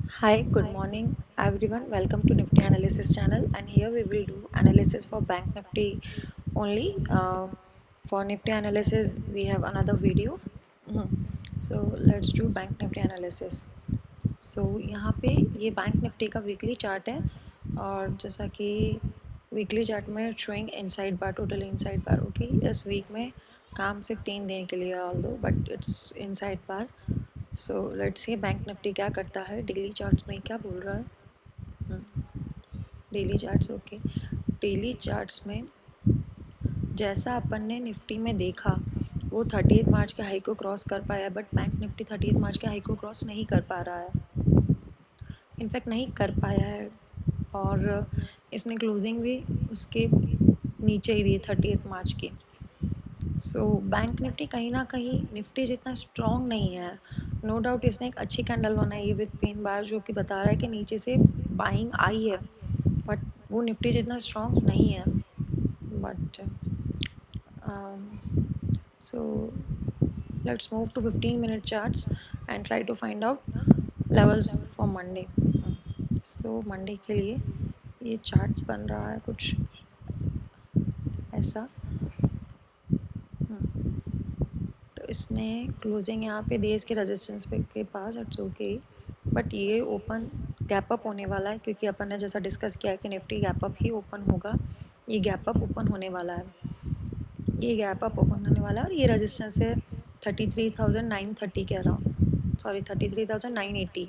Hi, good morning everyone. Welcome to Nifty Analysis channel, and here we will do analysis for Bank Nifty only. For Nifty analysis, we have another video. So let's do Bank Nifty analysis. So यहाँ पे ये bank Nifty का weekly chart है और जैसा कि weekly chart में showing inside बार total inside बार okay इस वीक में काम सिर्फ 3 दिन के लिए ऑल दो but it's inside bar. So let's see bank Nifty क्या करता है. डेली चार्ट्स में क्या बोल रहा है. Daily charts okay. Daily charts में जैसा अपन ने निफ्टी में देखा वो 30 मार्च के हाई को क्रॉस कर पाया बट बैंक निफ्टी 30 मार्च के हाई को क्रॉस नहीं कर पा रहा है. इनफैक्ट नहीं कर पाया है और इसने क्लोजिंग भी उसके नीचे ही दी 30 मार्च की. सो बैंक निफ्टी कहीं ना कहीं निफ्टी जितना स्ट्रॉन्ग नहीं है. नो डाउट इसने एक अच्छी कैंडल बनाई है विद पेन बार जो कि बता रहा है कि नीचे से बाइंग आई है बट वो निफ्टी जितना स्ट्रॉन्ग नहीं है. But so let's move to 15 minute charts and try to find out levels for Monday. So Monday के लिए ये चार्ट बन रहा है कुछ ऐसा. तो इसने क्लोजिंग यहाँ पे दी इसके रेजिस्टेंस पे के पास. इट्स ओके बट ये ओपन गैप अप होने वाला है क्योंकि अपन ने जैसा डिस्कस किया है कि निफ्टी गैप अप ही ओपन होगा. ये गैप अप ओपन होने वाला है. ये गैप अप ओपन होने वाला है और ये रेजिस्टेंस है 33,930 के अराउंड. Sorry 33,980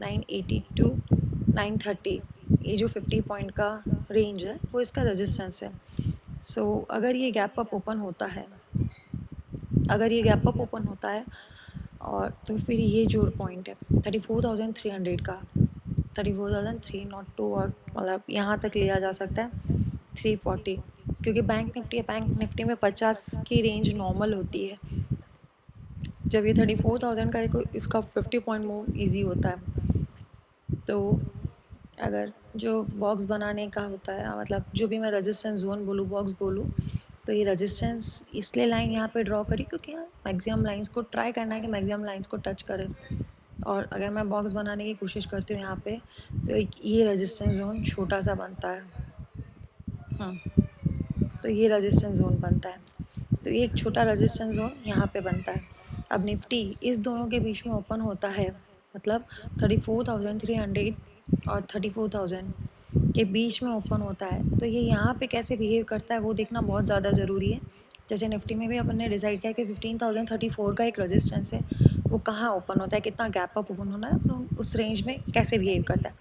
980 to 930. ये जो 50 पॉइंट का रेंज है वो इसका रेजिस्टेंस है. सो अगर ये गैप अप ओपन होता है और तो फिर ये जो पॉइंट है 34,300 का 34,302 और मतलब यहाँ तक लिया जा सकता है 340 क्योंकि बैंक निफ्टी में 50 की रेंज नॉर्मल होती है. जब ये 34,000 का इसका 50 पॉइंट मूव ईजी होता है. तो अगर जो बॉक्स बनाने का होता है मतलब जो भी मैं रेजिस्टेंस जोन बोलूँ बॉक्स बोलूँ तो ये रेजिस्टेंस इसलिए लाइन यहाँ पे ड्रॉ करी क्योंकि मैक्सिमम लाइंस को ट्राई करना है कि मैक्सिमम लाइंस को टच करें. और अगर मैं बॉक्स बनाने की कोशिश करती हूँ यहाँ पे तो एक ये रेजिस्टेंस जोन छोटा सा बनता है. तो ये रेजिस्टेंस जोन बनता है. तो ये एक छोटा रेजिस्टेंस जोन यहाँ पे बनता है. अब निफ्टी इस दोनों के बीच में ओपन होता है मतलब 34,300 और 34,000 के बीच में ओपन होता है तो ये यहाँ पे कैसे बिहेव करता है वो देखना बहुत ज़्यादा ज़रूरी है. जैसे निफ्टी में भी अपन ने डिसाइड किया कि 15,034 का एक रेजिस्टेंस है वो कहाँ ओपन होता है कितना गैप अप ओपन होना है और उस रेंज में कैसे बिहेव करता है.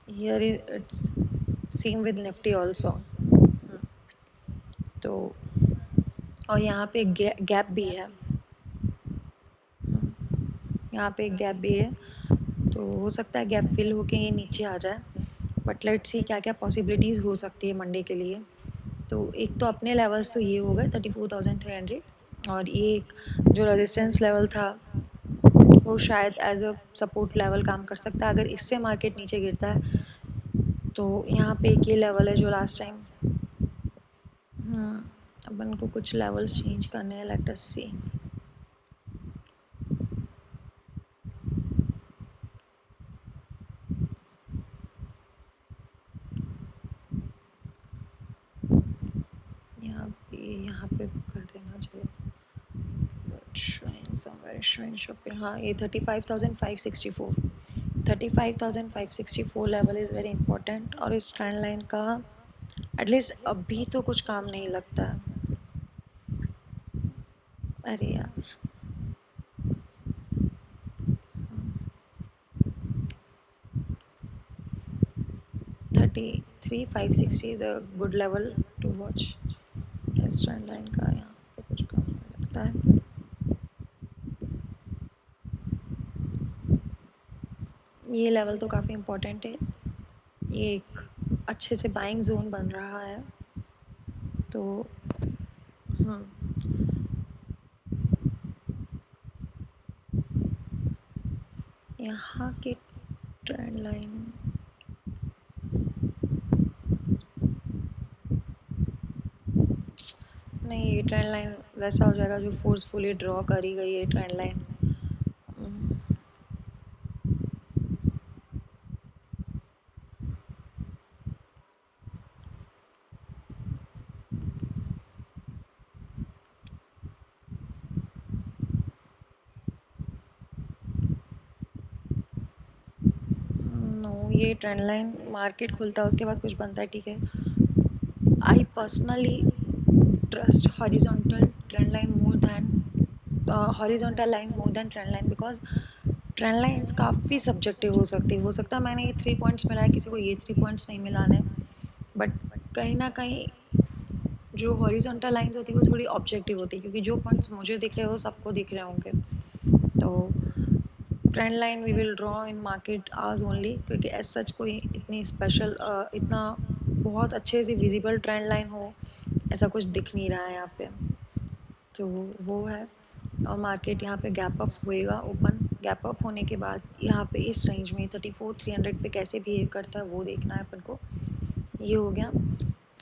Here it's same with Nifty also. तो और यहाँ पे गैप भी है. यहाँ पे एक गैप भी है तो हो सकता है गैप फिल होके ये नीचे आ जाए. बट लेट्स सी क्या क्या पॉसिबिलिटीज़ हो सकती है मंडे के लिए. तो एक तो अपने लेवल्स तो ये हो गए 34,300 और ये एक जो रेजिस्टेंस लेवल था वो शायद एज अ सपोर्ट लेवल काम कर सकता है. अगर इससे मार्केट नीचे गिरता है तो यहाँ पे एक ये लेवल है जो लास्ट टाइम अपन को कुछ लेवल्स चेंज करने हैं. लेट अस सी. यहाँ पे कर देना चाहिए. हाँ ये 35,564 लेवल इज़ वेरी इंपॉर्टेंट. और इस ट्रेंड लाइन का एटलीस्ट अभी तो कुछ काम नहीं लगता है. अरे यार 33,560 is a good level to watch. इस ट्रेंड लाइन का यहाँ पे कुछ काम नहीं लगता है. ये लेवल तो काफ़ी इम्पोर्टेंट है. ये एक अच्छे से बाइंग जोन बन रहा है. तो यहाँ के ट्रेंड लाइन नहीं ये ट्रेंड लाइन वैसा हो जाएगा जो फोर्सफुली ड्रॉ करी गई है ट्रेंड लाइन. ये ट्रेंड लाइन मार्केट खुलता है उसके बाद कुछ बनता है, ठीक है। I personally trust horizontal trend line more than horizontal lines more than trend line, because trend lines काफ़ी सब्जेक्टिव हो सकता है मैंने ये 3 पॉइंट्स मिला है, किसी को ये 3 पॉइंट्स नहीं मिलाने, बट कहीं ना कहीं जो हॉरिजॉन्टल लाइंस होती है वो थोड़ी ऑब्जेक्टिव होती है, क्योंकि जो पॉइंट्स मुझे दिख रहे हो सबको दिख रहे होंगे। तो trend line we will draw in market hours only, क्योंकि एज सच कोई इतनी स्पेशल इतना बहुत अच्छे से विजिबल ट्रेंड लाइन हो ऐसा कुछ दिख नहीं रहा है यहाँ पे। तो वो है, और मार्केट यहाँ पे गैप अप होएगा, ओपन गैप अप होने के बाद यहाँ पे इस रेंज में 34,300 पे कैसे बिहेव करता है वो देखना है अपन को। ये हो गया।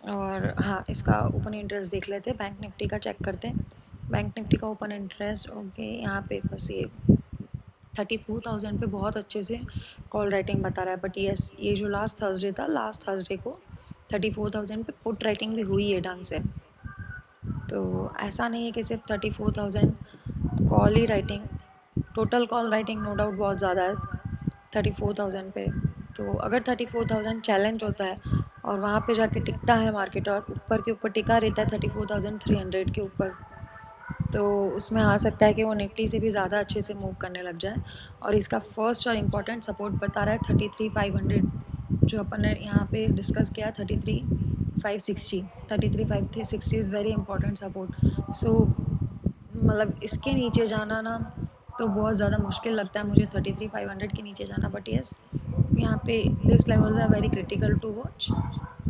और हाँ, इसका ओपन इंटरेस्ट देख लेते हैं, बैंक निफ्टी का चेक करते हैं। बैंक निफ्टी का ओपन इंटरेस्ट ओके, यहाँ पे बस ये 34,000 पे बहुत अच्छे से कॉल राइटिंग बता रहा है, बट यस ये जो लास्ट थर्सडे था, लास्ट थर्सडे को 34,000 पे पुट राइटिंग भी हुई है ढंग से। तो ऐसा नहीं है कि सिर्फ 34,000 कॉल ही writing, total call writing no doubt बहुत ज़्यादा है 34,000 पे। तो अगर 34,000 चैलेंज होता है और वहाँ पे जाके टिकता है मार्केट और ऊपर के ऊपर टिका रहता है 34,300 के ऊपर, तो उसमें आ सकता है कि वो निफ्टी से भी ज़्यादा अच्छे से मूव करने लग जाए। और इसका फर्स्ट और इम्पॉर्टेंट सपोर्ट बता रहा है 33,500, जो अपन ने यहाँ पे डिस्कस किया 33,560, 33,560 इज़ वेरी इंपॉर्टेंट सपोर्ट। सो मतलब इसके नीचे जाना ना तो बहुत ज़्यादा मुश्किल लगता है मुझे 33,500 के नीचे जाना, बट यस यहाँ पे this levels are very critical to watch.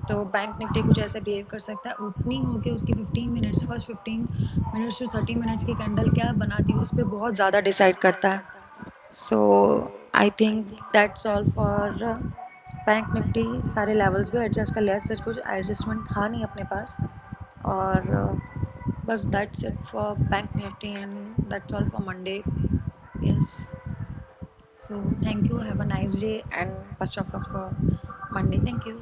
तो बैंक निफ्टी कुछ ऐसे बिहेव कर सकता है, ओपनिंग होके उसकी 15 minutes, first 15 minutes to 30 minutes की कैंडल क्या बनाती है उस पर बहुत ज़्यादा डिसाइड करता है। So I think that's all for bank Nifty. सारे लेवल्स भी एडजस्ट कर लिया, सच कुछ एडजस्टमेंट था नहीं अपने पास, और बस that's it for bank Nifty and that's all for Monday. Yes, so thank you, have a nice day and best of luck for Monday. Thank you.